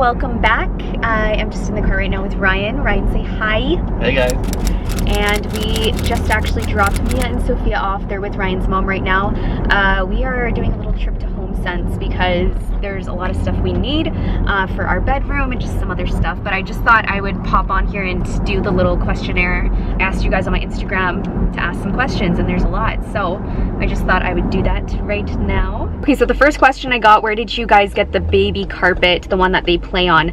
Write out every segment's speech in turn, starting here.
welcome back. I am just in the car right now with Ryan. Ryan, say hi. Hey guys. And we just actually dropped Mia and Sophia off. They're with Ryan's mom right now. We are doing a little trip to HomeSense because there's a lot of stuff we need for our bedroom and just some other stuff. But I just thought I would pop on here and do the little questionnaire. I asked you guys on my Instagram to ask some questions, and there's a lot. So I just thought I would do that right now. Okay, so the first question I got, where did you guys get the baby carpet, the one that they play on?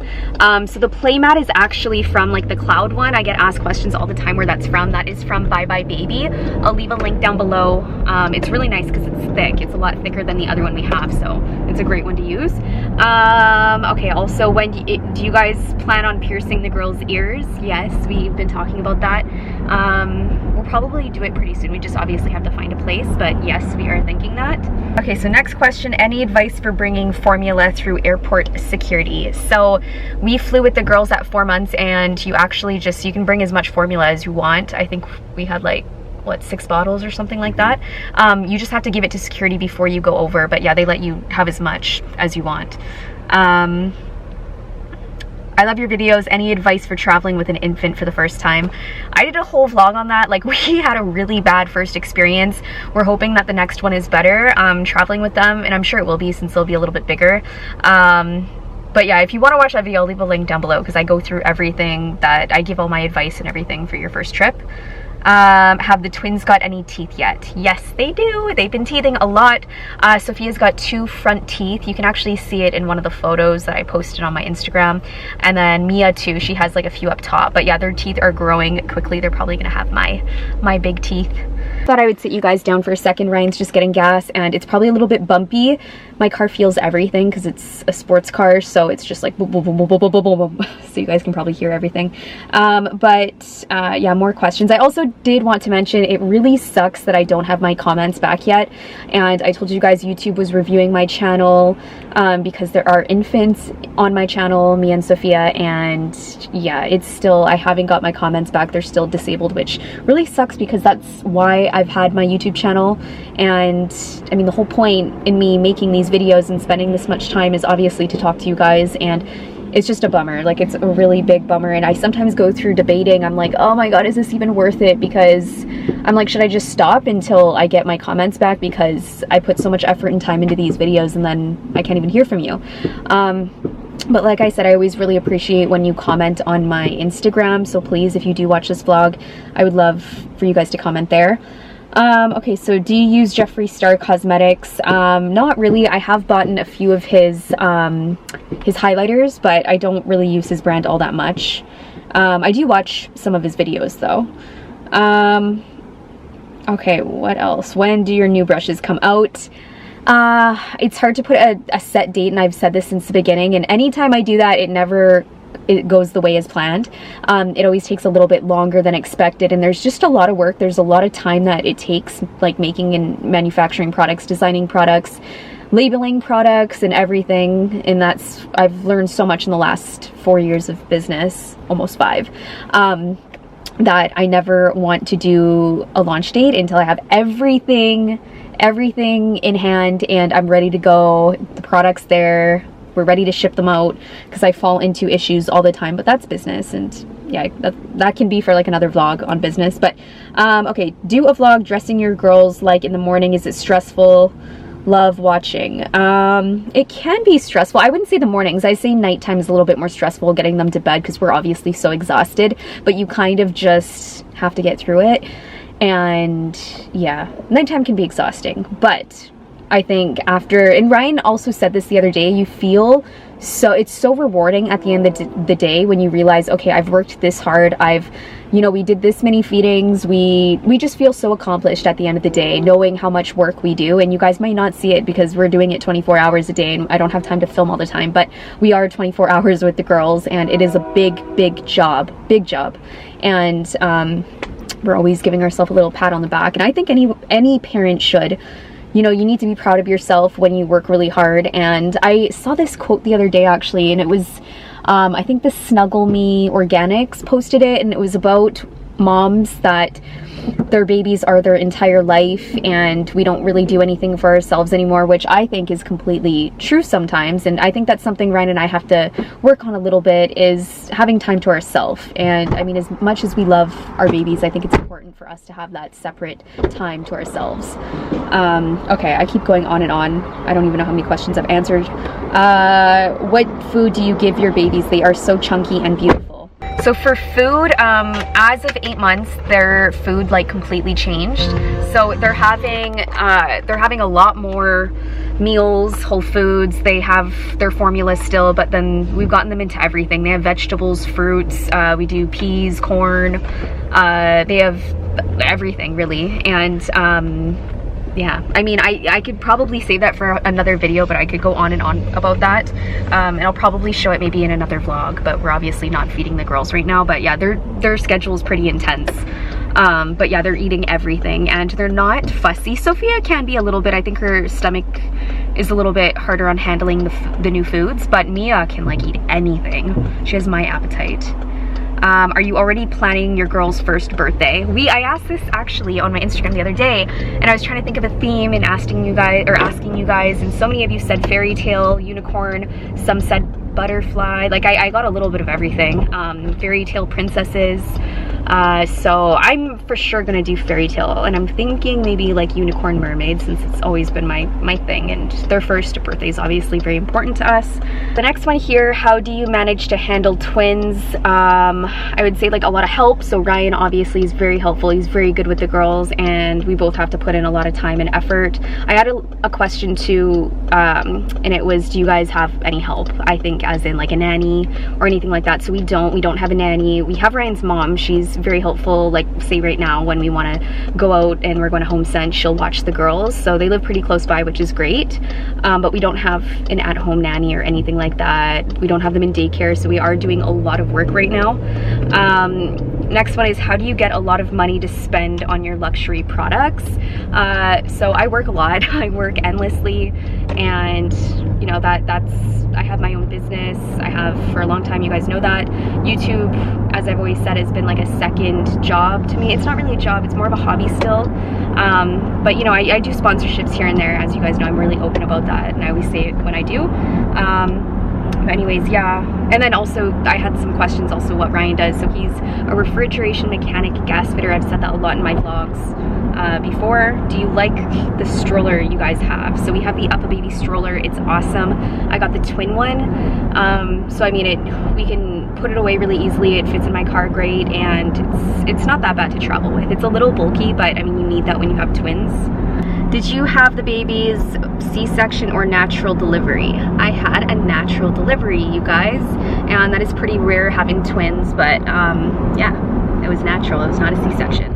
So the play mat is actually from like the Cloud one. I get asked questions all the time where that's from. That is from Bye Bye Baby. I'll leave a link down below. It's really nice because it's thick. It's a lot thicker than the other one we have, so it's a great one to use. Okay, also, when do you guys plan on piercing the girls' ears? Yes, we've been talking about that. We'll probably do it pretty soon. We just obviously have to find a place, but yes, we are thinking that. Okay, so next question, any advice for bringing formula through airport security? So we flew with the girls at 4 months, and you actually you can bring as much formula as you want. I think we had like, what, 6 bottles or something like that. You just have to give it to security before you go over, but yeah, they let you have as much as you want. I love your videos. Any advice for traveling with an infant for the first time? I did a whole vlog on that. Like, we had a really bad first experience. We're hoping that the next one is better, traveling with them, and I'm sure it will be since they'll be a little bit bigger. But yeah, if you want to watch that video, I'll leave a link down below because I go through everything, that I give all my advice and everything for your first trip. Have the twins got any teeth yet? Yes, they do. They've been teething a lot. Sophia's got 2 front teeth. You can actually see it in one of the photos that I posted on my Instagram. And then Mia too, she has like a few up top. But yeah, their teeth are growing quickly. They're probably gonna have my big teeth. Thought I would sit you guys down for a second. Ryan's just getting gas and it's probably a little bit bumpy. My car feels everything because it's a sports car, so it's just like boom, boom, boom, boom, boom, boom, boom, boom. So you guys can probably hear everything. Yeah, more questions. I also did want to mention, it really sucks that I don't have my comments back yet, and I told you guys YouTube was reviewing my channel because there are infants on my channel, me and Sophia, and yeah, it's still, I haven't got my comments back. They're still disabled, which really sucks because that's why I've had my YouTube channel. And I mean, the whole point in me making these videos and spending this much time is obviously to talk to you guys, and it's just a bummer. Like, it's a really big bummer, and I sometimes go through debating. I'm like, oh my god, is this even worth it? Because I'm like, should I just stop until I get my comments back, because I put so much effort and time into these videos and then I can't even hear from you. But like I said, I always really appreciate when you comment on my Instagram, so please, if you do watch this vlog, I would love for you guys to comment there. Okay, so do you use Jeffree Star Cosmetics? Not really. I have bought a few of his highlighters, but I don't really use his brand all that much. I do watch some of his videos though. Okay, what else? When do your new brushes come out? It's hard to put a set date, and I've said this since the beginning, and anytime I do that, it goes the way as planned. It always takes a little bit longer than expected, and there's just a lot of work. There's a lot of time that it takes, like making and manufacturing products, designing products, labeling products, and everything. And I've learned so much in the last 4 years of business, almost 5, that I never want to do a launch date until I have everything in hand and I'm ready to go. The product's there. We're ready to ship them out, because I fall into issues all the time, but that's business, and yeah, that can be for like another vlog on business. But okay, do a vlog dressing your girls like in the morning. Is it stressful? Love watching. It can be stressful. I wouldn't say the mornings. I say nighttime is a little bit more stressful, getting them to bed, because we're obviously so exhausted, but you kind of just have to get through it. And yeah, nighttime can be exhausting, but I think after, and Ryan also said this the other day, you feel so, it's so rewarding at the end of the day when you realize, okay, I've worked this hard, we did this many feedings, we just feel so accomplished at the end of the day, knowing how much work we do. And you guys might not see it because we're doing it 24 hours a day, and I don't have time to film all the time, but we are 24 hours with the girls, and it is a big job. And we're always giving ourselves a little pat on the back, and I think any parent should. You know, you need to be proud of yourself when you work really hard. And I saw this quote the other day actually, and it was I think the Snuggle Me Organics posted it, and it was about moms that their babies are their entire life and we don't really do anything for ourselves anymore, which I think is completely true sometimes. And I think that's something Ryan and I have to work on a little bit, is having time to ourselves. And I mean, as much as we love our babies, I think it's important for us to have that separate time to ourselves. Okay, I keep going on and on. I don't even know how many questions I've answered. What food do you give your babies? They are so chunky and beautiful. So for food, as of 8 months, their food like completely changed. So they're having a lot more meals, whole foods. They have their formula still, but then we've gotten them into everything. They have vegetables, fruits, we do peas, corn, they have everything really. And yeah, I mean, I could probably save that for another video, but I could go on and on about that. And I'll probably show it maybe in another vlog, but we're obviously not feeding the girls right now. But yeah, their schedule is pretty intense. But yeah, they're eating everything and they're not fussy. Sophia can be a little bit. I think her stomach is a little bit harder on handling the new foods, but Mia can like eat anything. She has my appetite. Are you already planning your girl's first birthday? I asked this actually on my Instagram the other day, and I was trying to think of a theme and asking you guys, and so many of you said fairy tale, unicorn, some said butterfly. Like I got a little bit of everything. Fairy tale princesses. So I'm for sure gonna do fairy tale, and I'm thinking maybe like unicorn mermaid, since it's always been my thing, and their first birthday is obviously very important to us. The next one here, how do you manage to handle twins? I would say like a lot of help. So Ryan obviously is very helpful. He's very good with the girls, and we both have to put in a lot of time and effort. I had a question too, and it was, do you guys have any help? I think as in like a nanny or anything like that. So we don't have a nanny. We have Ryan's mom. She's very helpful. Like say right now when we want to go out and we're going to HomeSense, she'll watch the girls. So they live pretty close by, which is great. But we don't have an at-home nanny or anything like that. We don't have them in daycare, so we are doing a lot of work right now. Next one is, how do you get a lot of money to spend on your luxury products? So I work a lot. I work endlessly, and you know that's I have my own business. I have for a long time, you guys know that. YouTube, as I've always said, has been like a second job to me. It's not really a job, it's more of a hobby still. But you know, I do sponsorships here and there. As you guys know, I'm really open about that, and I always say it when I do. But anyways, yeah. And then also I had some questions also what Ryan does. So he's a refrigeration mechanic, gas fitter. I've said that a lot in my vlogs before. Do you like the stroller you guys have? So we have the Up-A-Baby stroller. It's awesome. I got the twin one. So I mean, we can put it away really easily. It fits in my car great, and it's not that bad to travel with. It's a little bulky, but I mean, you need that when you have twins. Did you have the babies C-section or natural delivery? I had a natural delivery, you guys, and that is pretty rare having twins, but yeah, it was natural. It was not a C-section.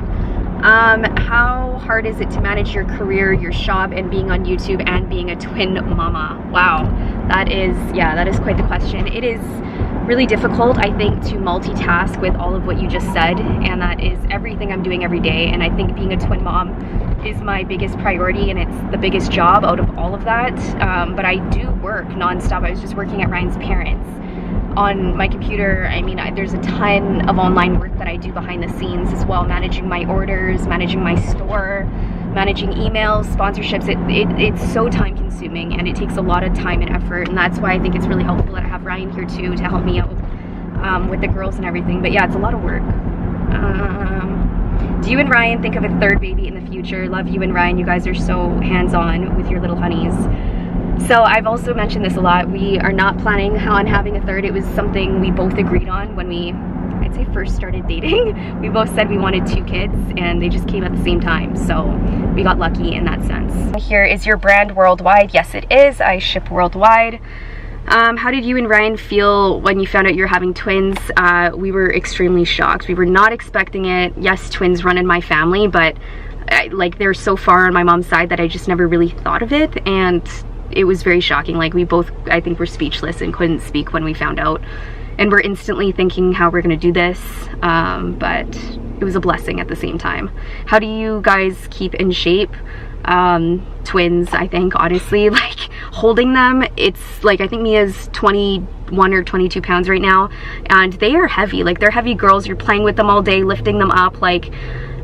How hard is it to manage your career, your shop, and being on YouTube and being a twin mama? Wow, that is quite the question. It is really difficult, I think, to multitask with all of what you just said, and that is everything I'm doing every day. And I think being a twin mom is my biggest priority, and it's the biggest job out of all of that. But I do work nonstop. I was just working at Ryan's parents on my computer. I mean, there's a ton of online work that I do behind the scenes as well, managing my orders, managing my store, managing emails, sponsorships. It's so time consuming, and it takes a lot of time and effort, and that's why I think it's really helpful that I have Ryan here too to help me out with the girls and everything. But yeah, it's a lot of work. Do you and Ryan think of a third baby in the future? Love you and Ryan. You guys are so hands-on with your little honeys. So I've also mentioned this a lot. We are not planning on having a third. It was something we both agreed on when we, I'd say, first started dating. We both said we wanted 2 kids, and they just came at the same time. So we got lucky in that sense. Here, is your brand worldwide? Yes, it is. I ship worldwide. How did you and Ryan feel when you found out you're having twins? We were extremely shocked. We were not expecting it. Yes, twins run in my family, but like they're so far on my mom's side that I just never really thought of it, and it was very shocking. Like we both, I think, were speechless and couldn't speak when we found out, and we're instantly thinking how we're gonna do this, but it was a blessing at the same time. How do you guys keep in shape? Twins, I think, honestly, like holding them, it's like, I think Mia's 21 or 22 pounds right now, and they are heavy. Like, they're heavy girls. You're playing with them all day, lifting them up. Like,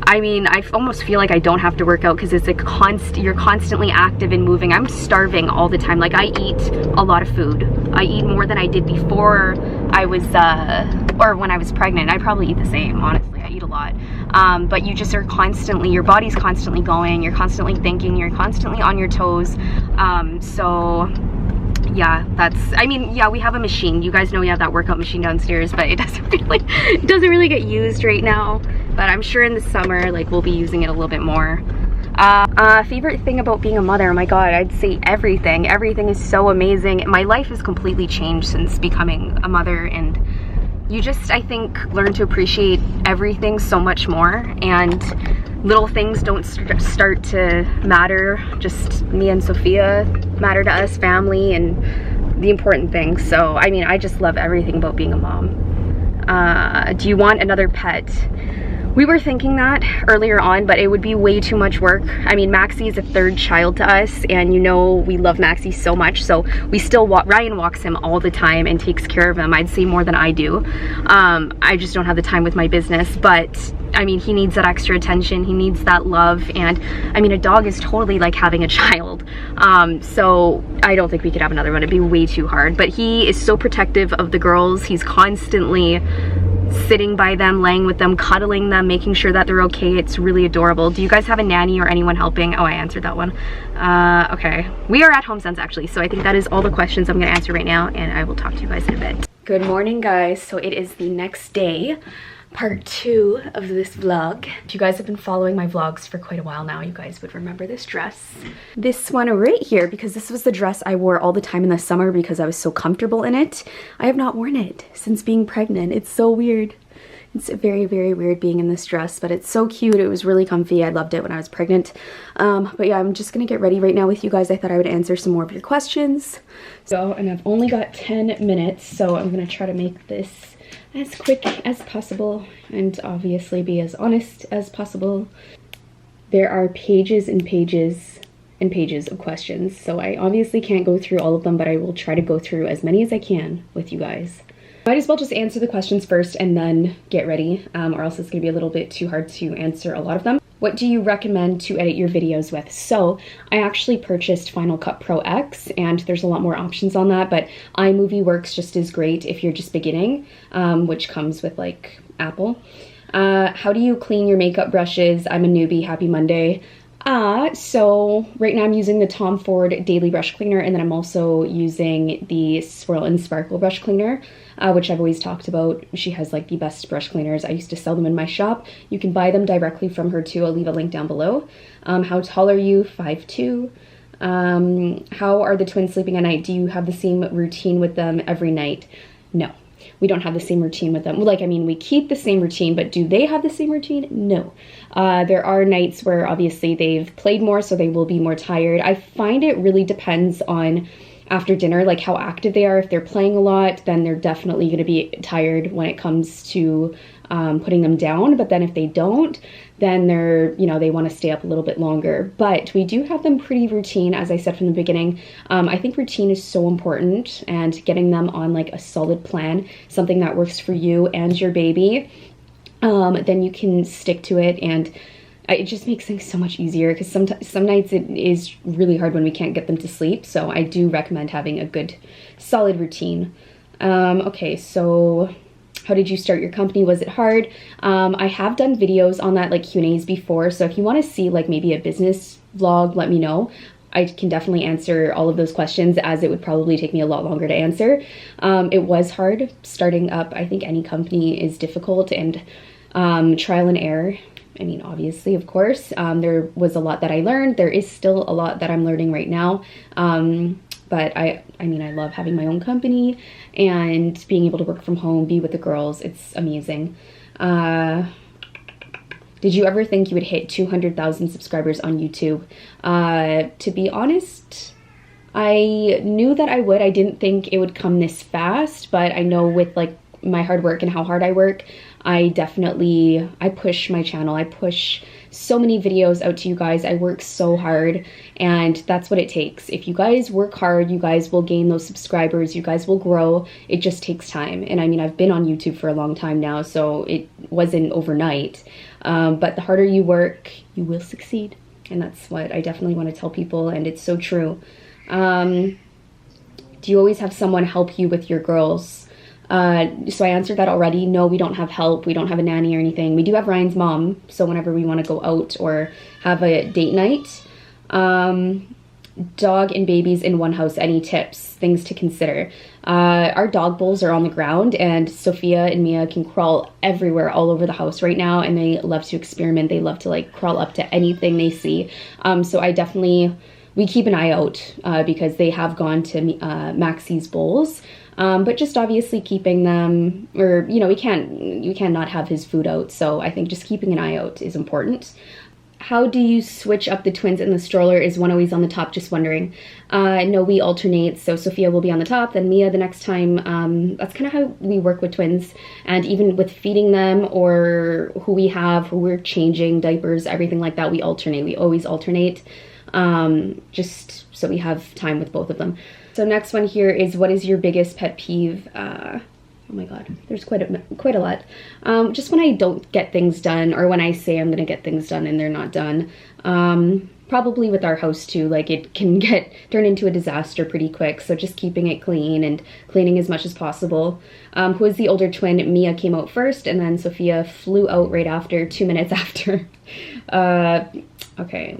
I mean, I almost feel like I don't have to work out because it's a you're constantly active and moving. I'm starving all the time. Like, I eat a lot of food. I eat more than I did before I was, or when I was pregnant. I probably eat the same, honestly. I eat a lot. But you just are constantly, your body's constantly going, you're constantly thinking, you're constantly on your toes. So yeah, that's, I mean, yeah, we have a machine. You guys know we have that workout machine downstairs, but it doesn't really get used right now. But I'm sure in the summer, like, we'll be using it a little bit more. Favorite thing about being a mother, oh my god, I'd say everything. Everything is so amazing. My life has completely changed since becoming a mother, and you just, I think, learn to appreciate everything so much more, and little things don't start to matter. Just me and Sophia matter to us, family, and the important things. So, I mean, I just love everything about being a mom. Do you want another pet? We were thinking that earlier on, but it would be way too much work. I mean, Maxie is a third child to us, and you know we love Maxie so much, so we still Ryan walks him all the time and takes care of him. I'd say more than I do. I just don't have the time with my business, but I mean, he needs that extra attention, he needs that love, and I mean, a dog is totally like having a child. So I don't think we could have another one. It'd be way too hard. But he is so protective of the girls. He's constantly sitting by them, laying with them, cuddling them, making sure that they're okay. It's really adorable. Do you guys have a nanny or anyone helping? Oh, I answered that one. Okay. We are at HomeSense actually, so I think that is all the questions I'm gonna answer right now, and I will talk to you guys in a bit. Good morning, guys. So it is the next day. Part 2 of this vlog. If you guys have been following my vlogs for quite a while now, you guys would remember this dress. This one right here, because this was the dress I wore all the time in the summer because I was so comfortable in it. I have not worn it since being pregnant. It's so weird. It's very, very weird being in this dress, but it's so cute. It was really comfy. I loved it when I was pregnant. But yeah, I'm just gonna get ready right now with you guys. I thought I would answer some more of your questions. So, and I've only got 10 minutes, so I'm gonna try to make this as quick as possible and obviously be as honest as possible. There are pages and pages and pages of questions, so I obviously can't go through all of them, but I will try to go through as many as I can with you guys. Might as well just answer the questions first and then get ready, or else it's gonna be a little bit too hard to answer a lot of them. What do you recommend to edit your videos with? So I actually purchased Final Cut Pro X, and there's a lot more options on that, but iMovie works just as great if you're just beginning, which comes with like Apple. How do you clean your makeup brushes? I'm a newbie. Happy Monday. So right now I'm using the Tom Ford Daily Brush Cleaner, and then I'm also using the Swirl and Sparkle Brush Cleaner, which I've always talked about. She has like the best brush cleaners. I used to sell them in my shop. You can buy them directly from her too. I'll leave a link down below. How tall are you? 5'2". How are the twins sleeping at night? Do you have the same routine with them every night? No. We don't have the same routine with them. Like, I mean, we keep the same routine, but do they have the same routine? No. There are nights where obviously they've played more, so they will be more tired. I find it really depends on after dinner, like how active they are. If they're playing a lot, then they're definitely going to be tired when it comes to putting them down. But then if they don't, then they're, you know, they want to stay up a little bit longer. But we do have them pretty routine, as I said from the beginning. I think routine is so important, and getting them on like a solid plan, something that works for you and your baby, then you can stick to it, and it just makes things so much easier, because some nights it is really hard when we can't get them to sleep. So I do recommend having a good solid routine. Okay, so how did you start your company? Was it hard? I have done videos on that, like Q&As before, so if you want to see like maybe a business vlog, let me know. I can definitely answer all of those questions, as it would probably take me a lot longer to answer. It was hard starting up. I think any company is difficult, and trial and error. I mean, obviously, of course, there was a lot that I learned. There is still a lot that I'm learning right now. But I mean, I love having my own company and being able to work from home, be with the girls. It's amazing. Did you ever think you would hit 200,000 subscribers on YouTube? To be honest, I knew that I would. I didn't think it would come this fast, but I know with like my hard work and how hard I work, I push my channel. I push so many videos out to you guys. I work so hard, and that's what it takes. If you guys work hard, you guys will gain those subscribers, you guys will grow. It just takes time. And I mean, I've been on YouTube for a long time now, so it wasn't overnight. But the harder you work, you will succeed. And that's what I definitely want to tell people, and it's so true. Do you always have someone help you with your girls? So I answered that already. No, we don't have help. We don't have a nanny or anything. We do have Ryan's mom, so whenever we want to go out or have a date night. Dog and babies in one house, any tips, things to consider? Our dog bowls are on the ground, and Sophia and Mia can crawl everywhere all over the house right now, and they love to experiment. They love to like crawl up to anything they see. So we keep an eye out because they have gone to Maxie's bowls. But just obviously keeping them, or you know, you can't not have his food out, so I think just keeping an eye out is important. How do you switch up the twins in the stroller? Is one always on the top? Just wondering. No, we alternate, so Sophia will be on the top, then Mia the next time. That's kind of how we work with twins, and even with feeding them or who we're changing diapers, everything like that, we alternate. We always alternate, just so we have time with both of them. So next one here is, what is your biggest pet peeve? Oh my god, there's quite a lot. Just when I don't get things done, or when I say I'm gonna get things done and they're not done. Probably with our house too, like it can turn into a disaster pretty quick, so just keeping it clean and cleaning as much as possible. Who is the older twin? Mia came out first, and then Sophia flew out right after, 2 minutes after. Okay,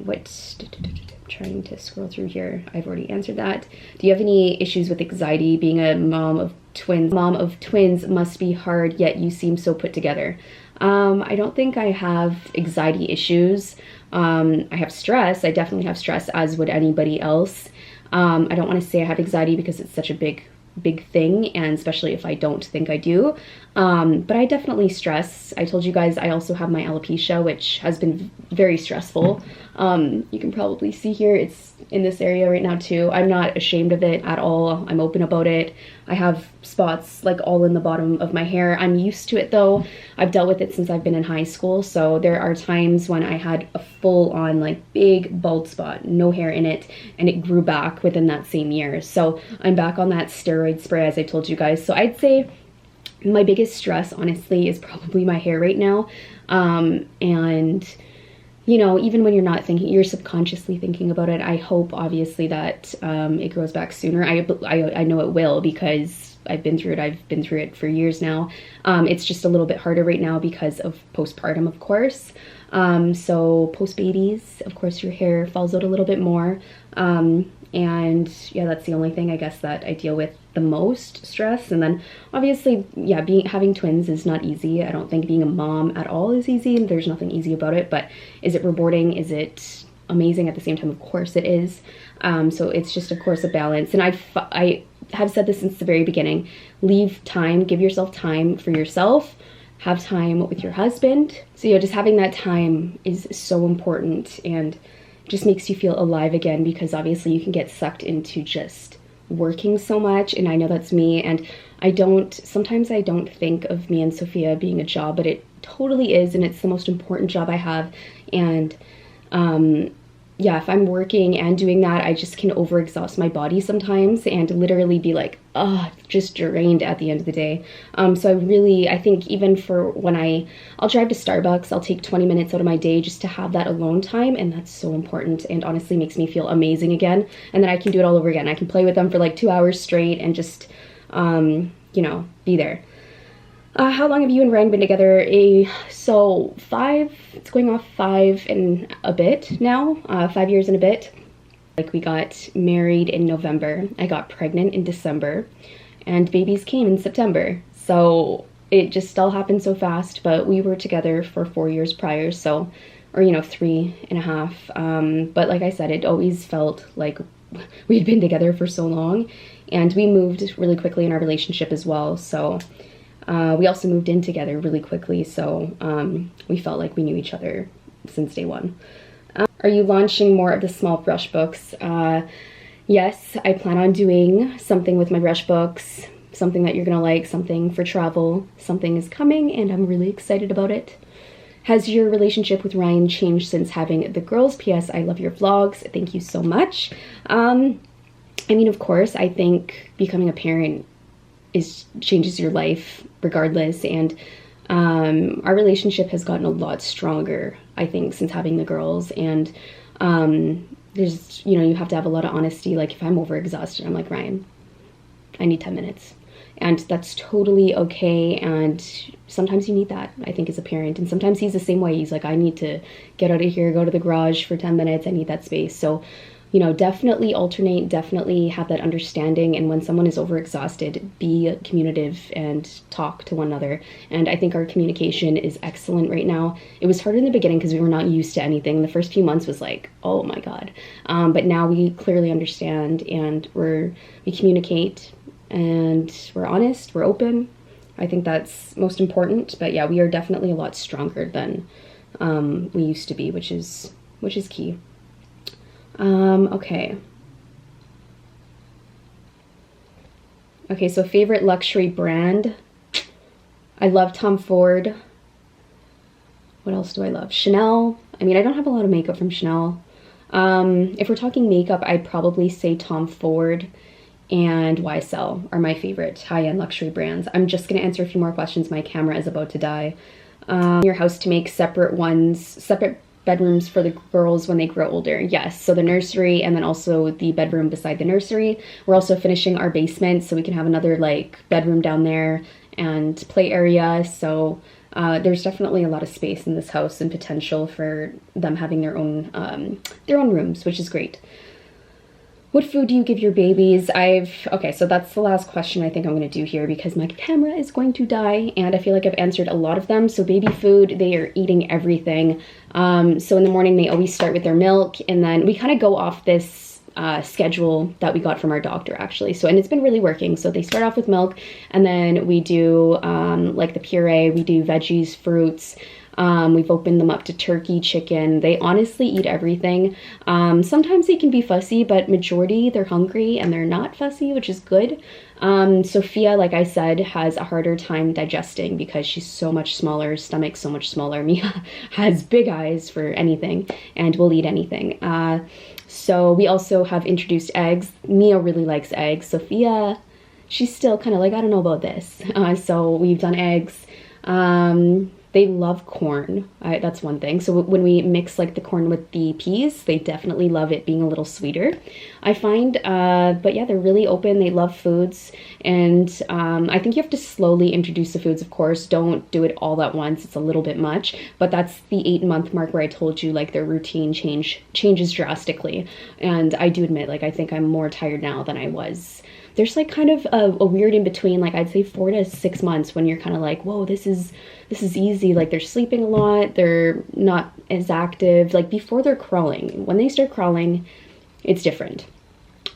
trying to scroll through here. I've already answered that. Do you have any issues with anxiety? Being a mom of twins must be hard, yet you seem so put together. I don't think I have anxiety issues. I have stress. I definitely have stress, as would anybody else. I don't want to say I have anxiety because it's such a big thing, and especially if I don't think I do. But I definitely stress. I told you guys I also have my alopecia, which has been very stressful. You can probably see here, it's in this area right now too. I'm not ashamed of it at all. I'm open about it. I have spots like all in the bottom of my hair. I'm used to it though. I've dealt with it since I've been in high school, so there are times when I had a full-on like big bald spot, no hair in it, and it grew back within that same year. So I'm back on that steroid spray, as I told you guys. So I'd say my biggest stress, honestly, is probably my hair right now. And you know, even when you're not thinking, you're subconsciously thinking about it. I hope, obviously, that it grows back sooner. I know it will, because I've been through it. I've been through it for years now. It's just a little bit harder right now because of postpartum, of course. So post-babies, of course, your hair falls out a little bit more. And yeah, that's the only thing I guess that I deal with the most, stress. And then obviously, yeah, having twins is not easy. I don't think being a mom at all is easy. There's nothing easy about it, but is it rewarding? Is it amazing at the same time? Of course it is. So it's just, of course, a balance. And I have said this since the very beginning. Leave time, give yourself time for yourself, have time with your husband. So yeah, just having that time is so important, and just makes you feel alive again, because obviously you can get sucked into just working so much, and I know that's me, and sometimes I don't think of me and Sophia being a job, but it totally is, and it's the most important job I have. And yeah, if I'm working and doing that, I just can overexhaust my body sometimes and literally be like, just drained at the end of the day. So I think even for when I'll drive to Starbucks, I'll take 20 minutes out of my day just to have that alone time, and that's so important, and honestly makes me feel amazing again. And then I can do it all over again. I can play with them for like 2 hours straight and just, you know, be there. How long have you and Ryan been together? So it's going off 5 and a bit now, 5 years and a bit. Like, we got married in November, I got pregnant in December, and babies came in September. So it just all happened so fast, but we were together for 4 years prior, so, or you know, 3.5. But like I said, it always felt like we'd been together for so long, and we moved really quickly in our relationship as well. So we also moved in together really quickly, so we felt like we knew each other since day one. Are you launching more of the small brush books? Yes, I plan on doing something with my brush books something that you're gonna like, something for travel. Something is coming and I'm really excited about it. Has your relationship with Ryan changed since having the girls? PS, I love your vlogs. Thank you so much. I mean, of course, I think becoming a parent changes your life regardless, and our relationship has gotten a lot stronger, I think, since having the girls. And there's, you know, you have to have a lot of honesty. Like if I'm overexhausted, I'm like, Ryan, I need 10 minutes. And that's totally okay. And sometimes you need that, I think, as a parent. And sometimes he's the same way. He's like, I need to get out of here, go to the garage for 10 minutes. I need that space. So, you know, definitely alternate, definitely have that understanding. And when someone is overexhausted, be communicative and talk to one another. And I think our communication is excellent right now. It was hard in the beginning because we were not used to anything. The first few months was like, oh my God. But now we clearly understand, and we communicate, and we're honest, we're open. I think that's most important. But yeah, we are definitely a lot stronger than we used to be, which is key. Okay. Okay, so favorite luxury brand. I love Tom Ford. What else do I love? Chanel. I mean, I don't have a lot of makeup from Chanel. If we're talking makeup, I'd probably say Tom Ford and YSL are my favorite high-end luxury brands. I'm just gonna answer a few more questions. My camera is about to die. Your house to make separate bedrooms for the girls when they grow older. Yes, so the nursery and then also the bedroom beside the nursery. We're also finishing our basement so we can have another like bedroom down there and play area. So there's definitely a lot of space in this house and potential for them having their own rooms, which is great. What food do you give your babies? Okay, so that's the last question I think I'm gonna do here because my camera is going to die and I feel like I've answered a lot of them. So baby food, they are eating everything. So in the morning, they always start with their milk, and then we kind of go off this schedule that we got from our doctor actually. So, and it's been really working. So they start off with milk, and then we do like the puree, we do veggies, fruits. We've opened them up to turkey, chicken. They honestly eat everything. Sometimes they can be fussy, but majority they're hungry and they're not fussy, which is good. Sophia, like I said, has a harder time digesting because she's so much smaller, stomach so much smaller. Mia has big eyes for anything and will eat anything. So we also have introduced eggs. Mia really likes eggs. Sophia, she's still kind of like, I don't know about this. So we've done eggs. They love corn. That's one thing. So when we mix like the corn with the peas, they definitely love it being a little sweeter, I find. But yeah, they're really open. They love foods. And I think you have to slowly introduce the foods, of course. Don't do it all at once. It's a little bit much. But that's the 8-month mark where I told you like their routine changes drastically. And I do admit, like, I think I'm more tired now than I was. There's like kind of a weird in between, like I'd say 4 to 6 months when you're kind of like, whoa, this is easy. Like they're sleeping a lot, they're not as active. Like before they're crawling, when they start crawling, it's different.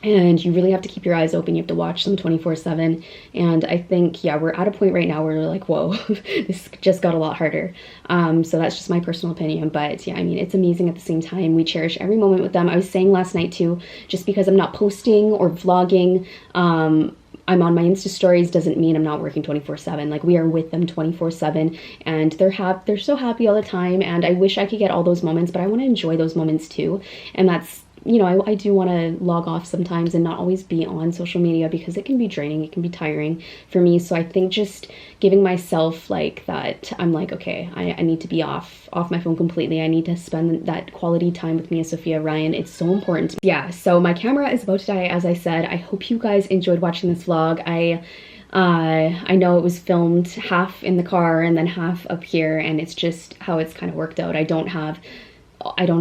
And you really have to keep your eyes open. You have to watch them 24/7. And I think, yeah, we're at a point right now where we're like, whoa, this just got a lot harder. So that's just my personal opinion. But yeah, I mean, it's amazing at the same time. We cherish every moment with them. I was saying last night too, just because I'm not posting or vlogging, I'm on my Insta stories doesn't mean I'm not working 24/7. Like we are with them 24/7, and they're so happy all the time. And I wish I could get all those moments, but I want to enjoy those moments too. And that's, you know, I do want to log off sometimes and not always be on social media because it can be draining, it can be tiring for me. So I think just giving myself like that, I'm like, okay, I need to be off my phone completely. I need to spend that quality time with Mia, Sophia, Ryan. It's so important. Yeah, so my camera is about to die, as I said. I hope you guys enjoyed watching this vlog. I know it was filmed half in the car and then half up here, and it's just how it's kind of worked out. I don't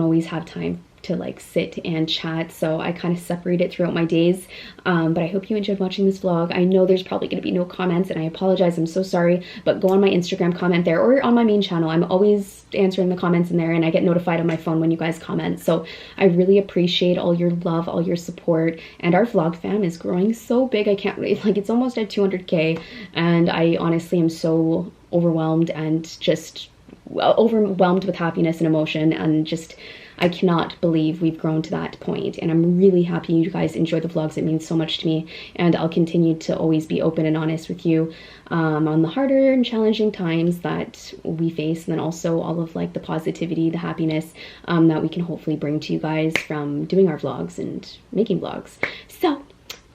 always have time to like sit and chat, so I kind of separate it throughout my days. But I hope you enjoyed watching this vlog. I know there's probably going to be no comments, and I apologize, I'm so sorry, but go on my Instagram, comment there, or on my main channel. I'm always answering the comments in there, and I get notified on my phone when you guys comment. So I really appreciate all your love, all your support, and our vlog fam is growing so big. I can't really, like, it's almost at 200K, and I honestly am so overwhelmed and just overwhelmed with happiness and emotion, and just I cannot believe we've grown to that point, and I'm really happy you guys enjoy the vlogs. It means so much to me, and I'll continue to always be open and honest with you on the harder and challenging times that we face, and then also all of like the positivity, the happiness that we can hopefully bring to you guys from doing our vlogs and making vlogs. So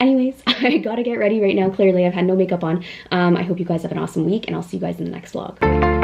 anyways, I gotta get ready right now. Clearly I've had no makeup on. I hope you guys have an awesome week, and I'll see you guys in the next vlog.